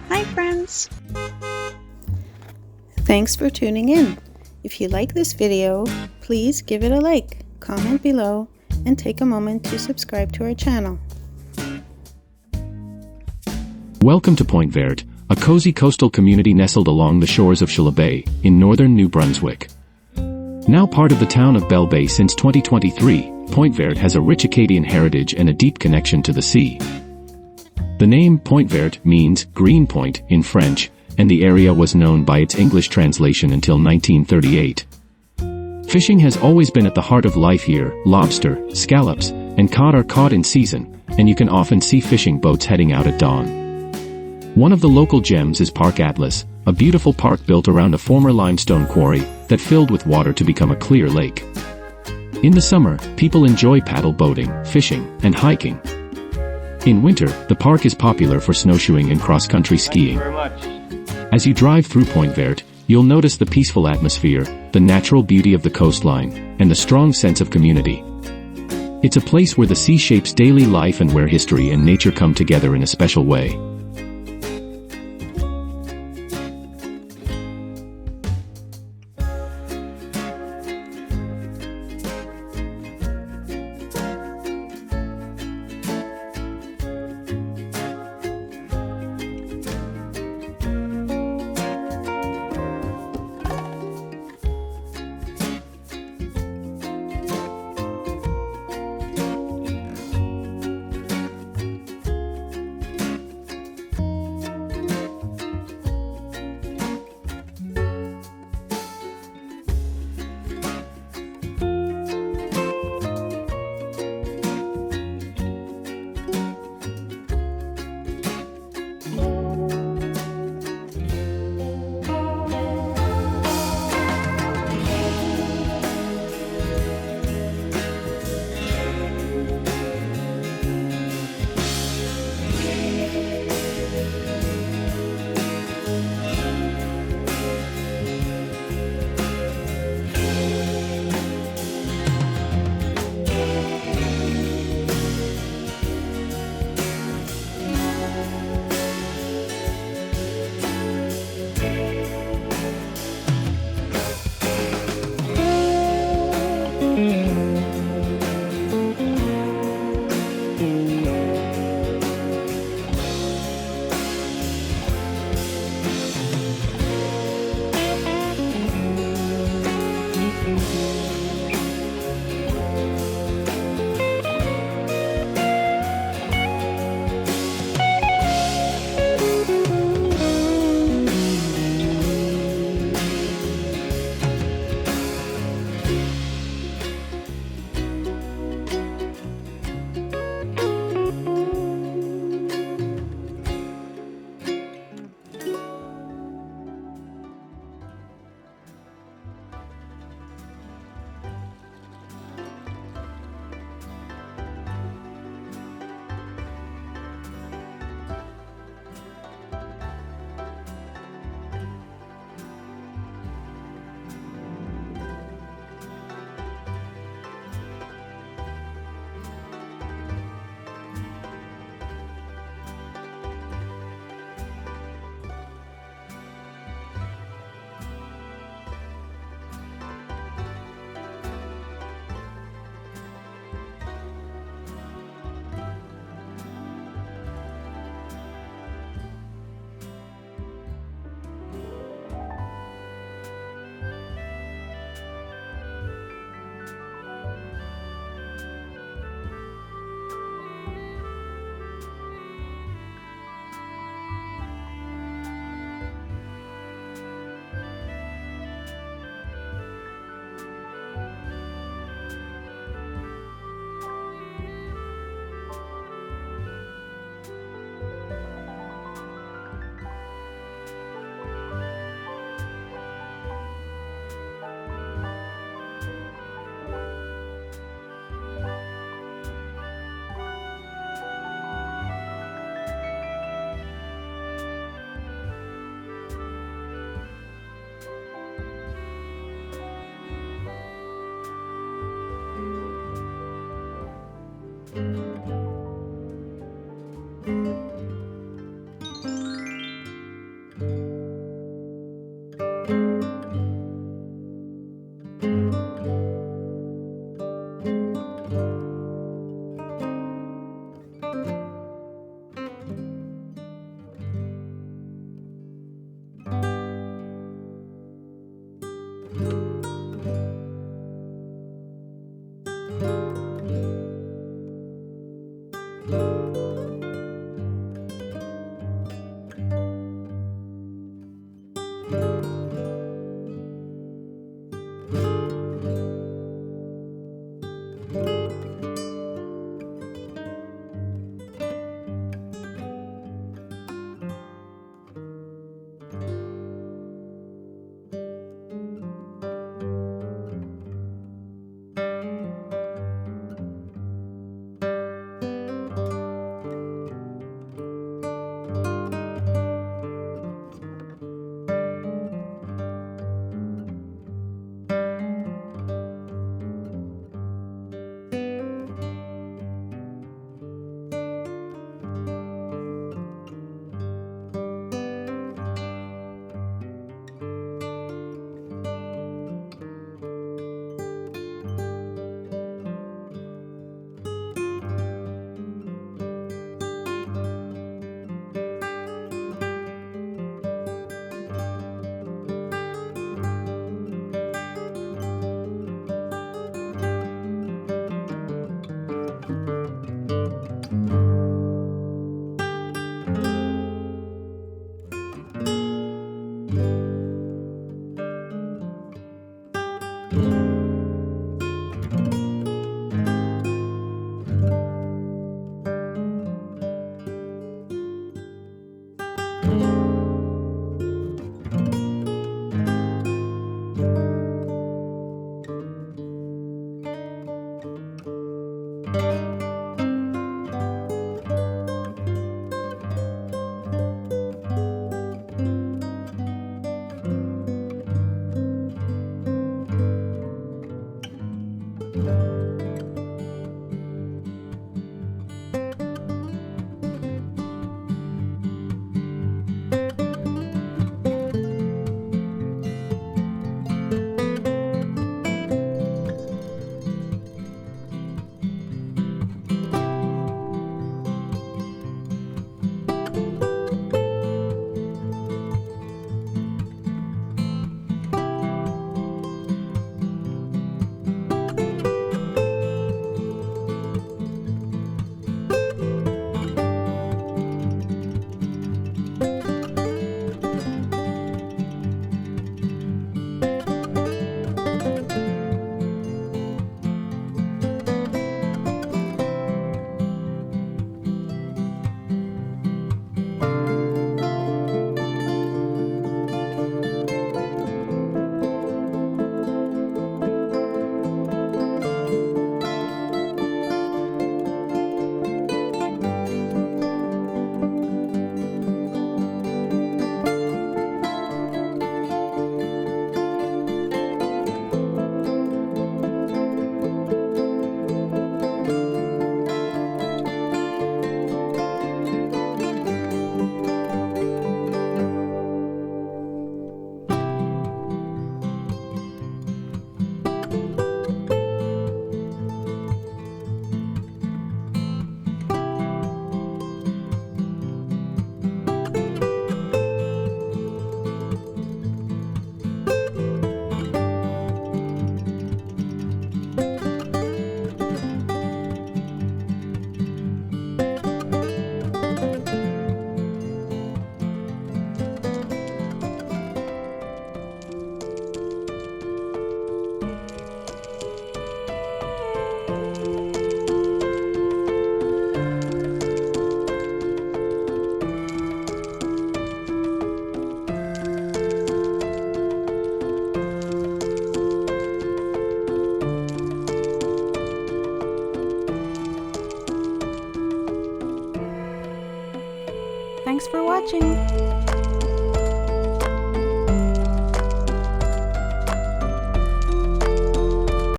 Hi friends! Thanks for tuning in. If you like this video, please give it a like, comment below, and take a moment to subscribe to our channel. Welcome to Pointe-Verte, a cozy coastal community nestled along the shores of Chaleur Bay, in northern New Brunswick. Now part of the town of Belle Bay since 2023, Pointe-Verte has a rich Acadian heritage and a deep connection to the sea. The name Pointe-Verte means green point in French, and the area was known by its English translation until 1938. Fishing has always been at the heart of life here. Lobster, scallops, and cod are caught in season, and you can often see fishing boats heading out at dawn. One of the local gems is Park Atlas, a beautiful park built around a former limestone quarry that filled with water to become a clear lake. In the summer, people enjoy paddle boating, fishing, and hiking. In winter, the park is popular for snowshoeing and cross-country skiing. As you drive through Pointe-Verte, you'll notice the peaceful atmosphere, the natural beauty of the coastline, and the strong sense of community. It's a place where the sea shapes daily life and where history and nature come together in a special way. Thanks for watching!